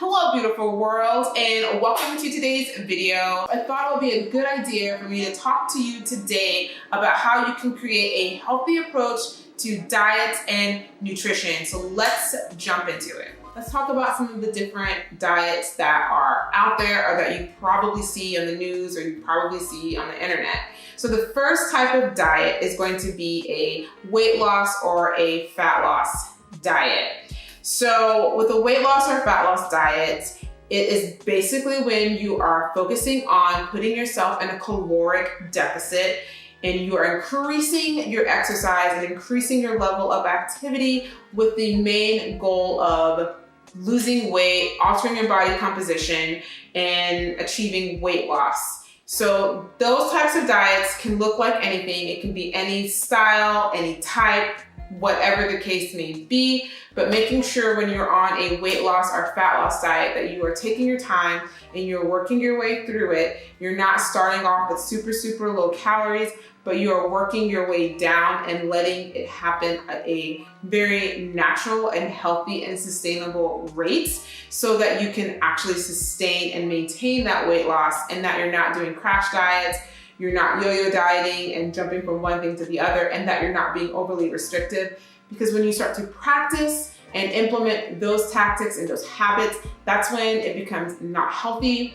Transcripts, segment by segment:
Hello, beautiful world, and welcome to today's video. I thought it would be a good idea for me to talk to you today about how you can create a healthy approach to diet and nutrition. So let's jump into it. Let's talk about some of the different diets that are out there or that you probably see on the news or you probably see on the internet. So the first type of diet is going to be a weight loss or a fat loss diet. So with a weight loss or fat loss diet, it is basically when you are focusing on putting yourself in a caloric deficit and you are increasing your exercise and increasing your level of activity with the main goal of losing weight, altering your body composition, and achieving weight loss. So those types of diets can look like anything. It can be any style, any type, whatever the case may be, but making sure when you're on a weight loss or fat loss diet that you are taking your time and you're working your way through it. You're not starting off with super low calories, but you are working your way down and letting it happen at a very natural and healthy and sustainable rate so that you can actually sustain and maintain that weight loss and that you're not doing crash diets, you're not yo-yo dieting and jumping from one thing to the other, and that you're not being overly restrictive. Because when you start to practice and implement those tactics and those habits, that's when it becomes not healthy.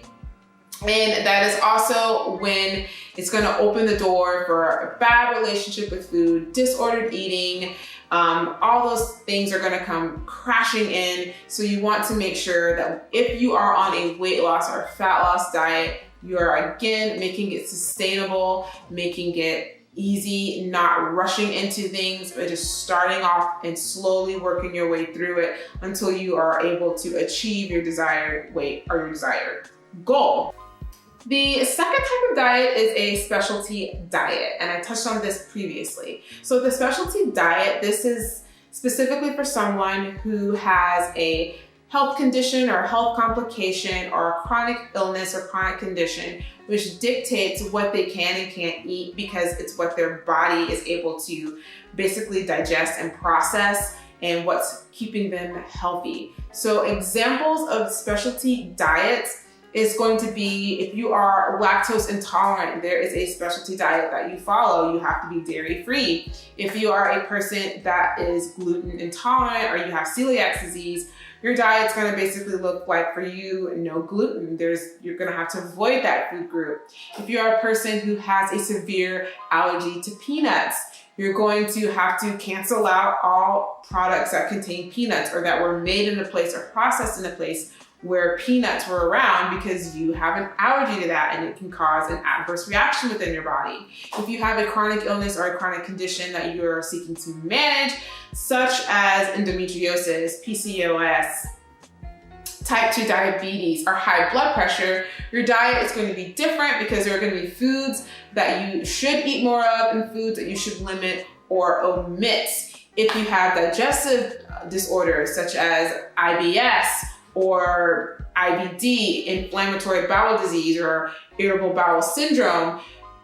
And that is also when it's gonna open the door for a bad relationship with food, disordered eating, all those things are gonna come crashing in. So you want to make sure that if you are on a weight loss or fat loss diet, you are again making it sustainable, making it easy, not rushing into things, but just starting off and slowly working your way through it until you are able to achieve your desired weight or your desired goal. The second type of diet is a specialty diet, and I touched on this previously. So the specialty diet, this is specifically for someone who has a health condition or health complication or a chronic illness or chronic condition, which dictates what they can and can't eat because it's what their body is able to basically digest and process and what's keeping them healthy. So examples of specialty diets is going to be if you are lactose intolerant, there is a specialty diet that you follow. You have to be dairy free. If you are a person that is gluten intolerant or you have celiac disease, your diet's gonna basically look like for you, no gluten. You're gonna have to avoid that food group. If you're a person who has a severe allergy to peanuts, you're going to have to cancel out all products that contain peanuts or that were made in a place or processed in a place where peanuts were around because you have an allergy to that and it can cause an adverse reaction within your body. If you have a chronic illness or a chronic condition that you are seeking to manage, such as endometriosis, PCOS, type 2 diabetes, or high blood pressure, your diet is going to be different because there are going to be foods that you should eat more of and foods that you should limit or omit. If you have digestive disorders such as IBS, or IBD, inflammatory bowel disease, or irritable bowel syndrome,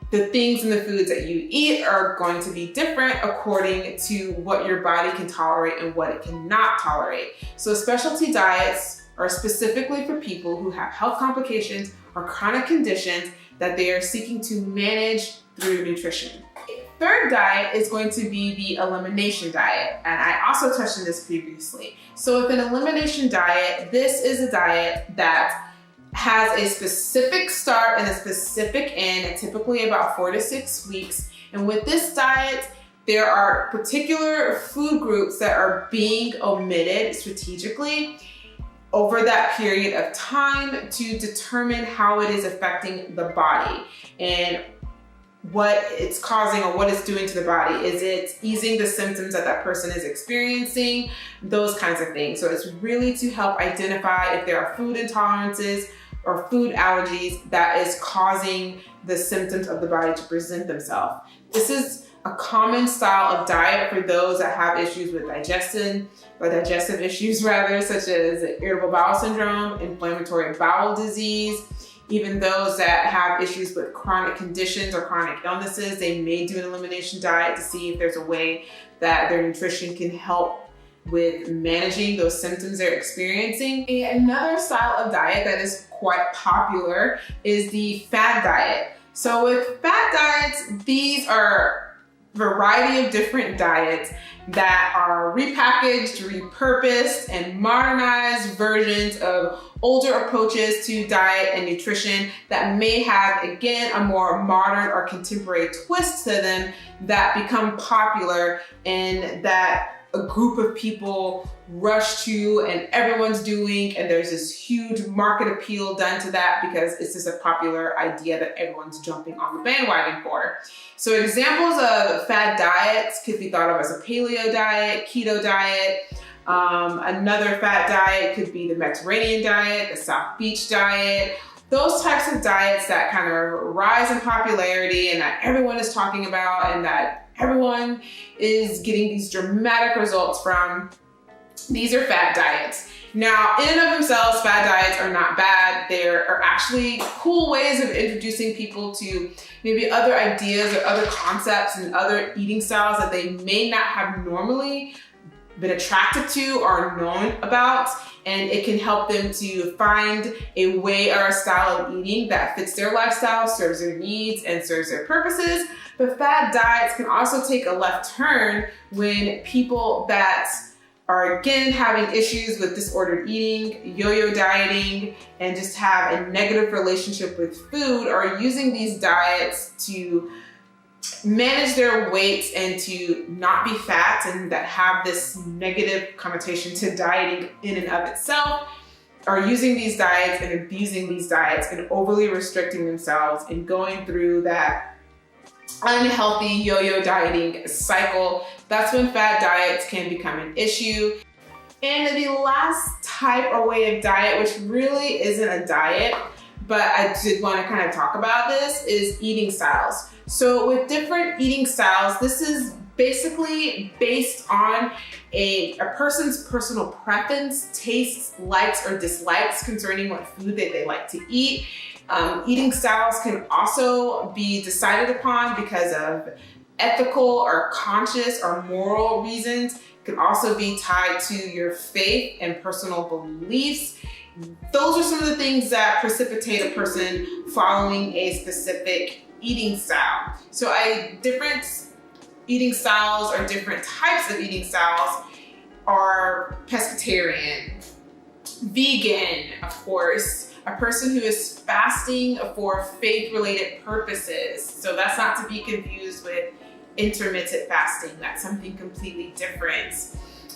the things in the foods that you eat are going to be different according to what your body can tolerate and what it cannot tolerate. So specialty diets are specifically for people who have health complications or chronic conditions that they are seeking to manage through nutrition. Third diet is going to be the elimination diet, and I also touched on this previously. So with an elimination diet, this is a diet that has a specific start and a specific end, typically about 4 to 6 weeks. And with this diet, there are particular food groups that are being omitted strategically over that period of time to determine how it is affecting the body and what it's causing or what it's doing to the body. Is it easing the symptoms that that person is experiencing? Those kinds of things. So it's really to help identify if there are food intolerances or food allergies that is causing the symptoms of the body to present themselves. This is a common style of diet for those that have issues with digestive issues such as irritable bowel syndrome, inflammatory bowel disease. Even those that have issues with chronic conditions or chronic illnesses, they may do an elimination diet to see if there's a way that their nutrition can help with managing those symptoms they're experiencing. Another style of diet that is quite popular is the fad diet. So with fad diets, these are a variety of different diets that are repackaged, repurposed, and modernized versions of older approaches to diet and nutrition that may have, again, a more modern or contemporary twist to them that become popular and that a group of people rush to and everyone's doing, and there's this huge market appeal done to that because it's just a popular idea that everyone's jumping on the bandwagon for. So examples of fad diets could be thought of as a paleo diet, keto diet. Another fad diet could be the Mediterranean diet, the South Beach diet. Those types of diets that kind of rise in popularity and that everyone is talking about and that everyone is getting these dramatic results from. These are fad diets. Now, in and of themselves, fad diets are not bad. There are actually cool ways of introducing people to maybe other ideas or other concepts and other eating styles that they may not have normally been attracted to or known about. And it can help them to find a way or a style of eating that fits their lifestyle, serves their needs, and serves their purposes. But fad diets can also take a left turn when people that are again having issues with disordered eating, yo-yo dieting, and just have a negative relationship with food are using these diets to manage their weight and to not be fat, and that have this negative connotation to dieting in and of itself, are using these diets and abusing these diets and overly restricting themselves and going through that unhealthy yo-yo dieting cycle. That's when fad diets can become an issue. And the last type or way of diet, which really isn't a diet, but I did want to kind of talk about this, is eating styles. So with different eating styles, this is basically based on a person's personal preference, tastes, likes, or dislikes concerning what food that they like to eat. Eating styles can also be decided upon because of ethical or conscious or moral reasons. It can also be tied to your faith and personal beliefs. Those are some of the things that precipitate a person following a specific eating style. So different eating styles or different types of eating styles are pescatarian, vegan, of course, a person who is fasting for faith-related purposes. So that's not to be confused with intermittent fasting. That's something completely different.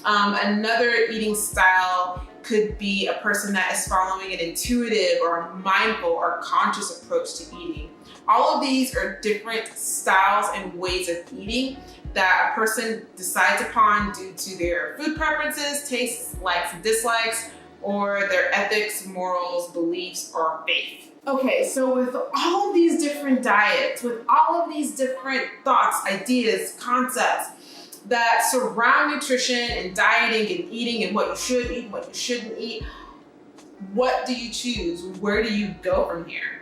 Another eating style could be a person that is following an intuitive or mindful or conscious approach to eating. All of these are different styles and ways of eating that a person decides upon due to their food preferences, tastes, likes, and dislikes, or their ethics, morals, beliefs, or faith. Okay, so with all of these different diets, with all of these different thoughts, ideas, concepts that surround nutrition and dieting and eating and what you should eat, what you shouldn't eat, what do you choose? Where do you go from here?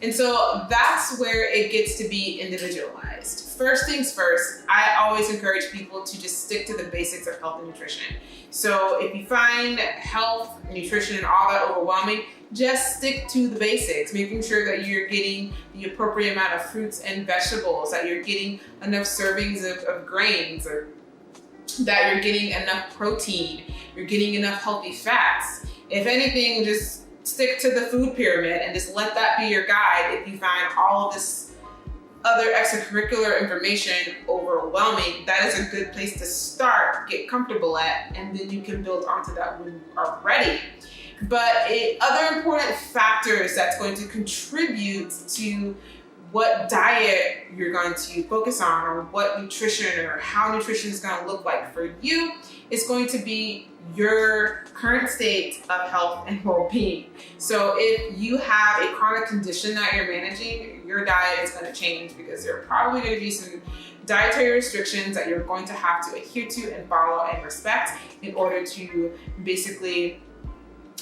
And so that's where it gets to be individualized. First things first, I always encourage people to just stick to the basics of health and nutrition. So if you find health, nutrition, and all that overwhelming, just stick to the basics, making sure that you're getting the appropriate amount of fruits and vegetables, that you're getting enough servings of grains, or that you're getting enough protein, you're getting enough healthy fats. If anything, just stick to the food pyramid and just let that be your guide if you find all of this other extracurricular information overwhelming. That is a good place to start, get comfortable at, and then you can build onto that when you are ready. But other important factors that's going to contribute to what diet you're going to focus on, or what nutrition or how nutrition is going to look like for you, is going to be your current state of health and well-being. So if you have a chronic condition that you're managing, your diet is going to change, because there are probably going to be some dietary restrictions that you're going to have to adhere to and follow and respect in order to basically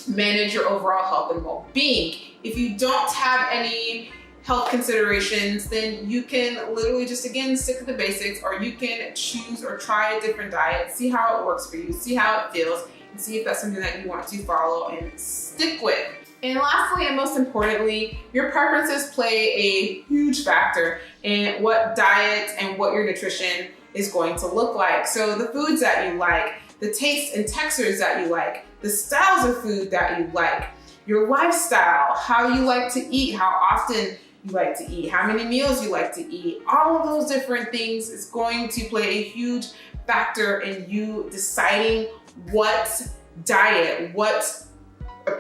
manage your overall health and well-being. If you don't have any health considerations, then you can literally just, again, stick to the basics, or you can choose or try a different diet, see how it works for you, see how it feels, and see if that's something that you want to follow and stick with. And lastly, and most importantly, your preferences play a huge factor in what diet and what your nutrition is going to look like. So the foods that you like, the tastes and textures that you like, the styles of food that you like, your lifestyle, how you like to eat, how often you like to eat, how many meals you like to eat, all of those different things is going to play a huge factor in you deciding what diet, what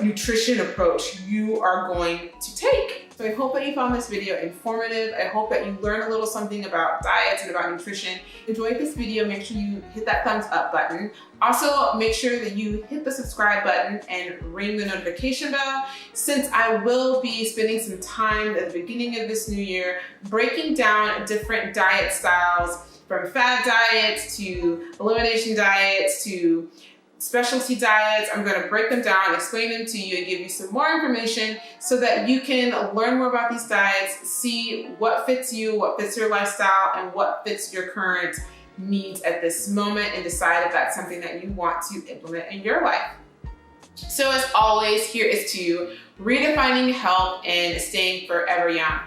nutrition approach you are going to take. So I hope that you found this video informative. I hope that you learned a little something about diets and about nutrition. Enjoyed this video, make sure you hit that thumbs up button. Also, make sure that you hit the subscribe button and ring the notification bell, since I will be spending some time at the beginning of this new year breaking down different diet styles, from fad diets to elimination diets to specialty diets. I'm going to break them down, explain them to you, and give you some more information so that you can learn more about these diets, see what fits you, what fits your lifestyle, and what fits your current needs at this moment, and decide if that's something that you want to implement in your life. So as always, here is to redefining health and staying forever young.